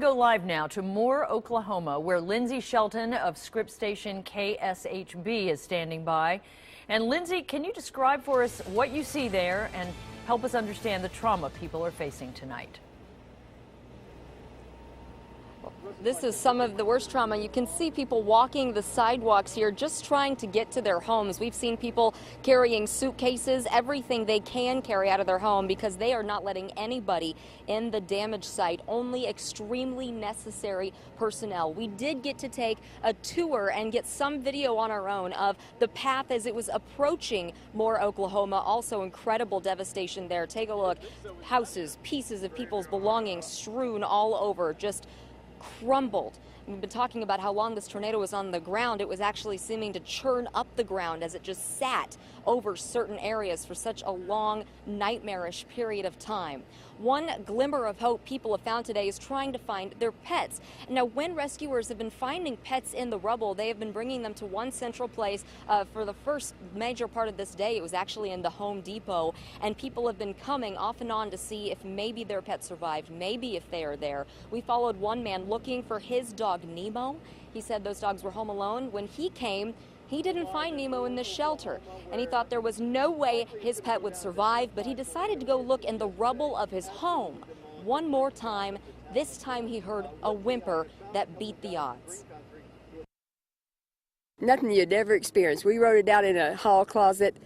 go live now to Moore, Oklahoma, where Lindsay Shelton of Scripp station KSHB is standing by. And Lindsay, can you describe for us what you see there and help us understand the trauma people are facing tonight? This is some of the worst trauma. You can see people walking the sidewalks here just trying to get to their homes. We've seen people carrying suitcases, everything they can carry out of their home because they are not letting anybody in the damaged site, only extremely necessary personnel. We did get to take a tour and get some video on our own of the path as it was approaching Moore, Oklahoma. Also incredible devastation there. Take a look. Houses, pieces of people's belongings strewn all over, just crumbled. We've been talking about how long this tornado was on the ground. It was actually seeming to churn up the ground as it just sat over certain areas for such a long, nightmarish period of time. One glimmer of hope people have found today is trying to find their pets. Now, when rescuers have been finding pets in the rubble, they have been bringing them to one central place. For the first major part of this day, it was actually in the Home Depot, and people have been coming off and on to see if maybe their pet survived, maybe if they are there. We followed one man looking for his dog Nemo. He said those dogs were home alone. When he came, he didn't find Nemo in this shelter, and he thought there was no way his pet would survive, but he decided to go look in the rubble of his home one more time. This time he heard a whimper that beat the odds. Nothing you'd ever experienced. We wrote it out in a hall closet.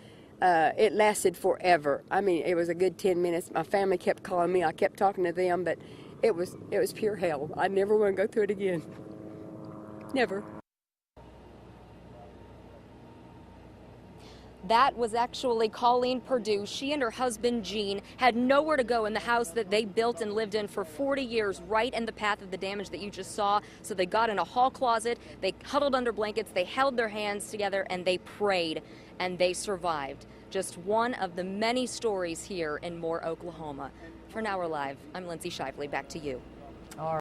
It lasted forever. I mean, it was a good 10 minutes. My family kept calling me. I kept talking to them, but it was pure hell. I never want to go through it again. Never. That was actually Colleen Perdue. She and her husband, Gene, had nowhere to go in the house that they built and lived in for 40 years, right in the path of the damage that you just saw. So they got in a hall closet, they huddled under blankets, they held their hands together, and they prayed, and they survived. Just one of the many stories here in Moore, Oklahoma. For Now We're Live, I'm Lindsay Shively. Back to you. All right.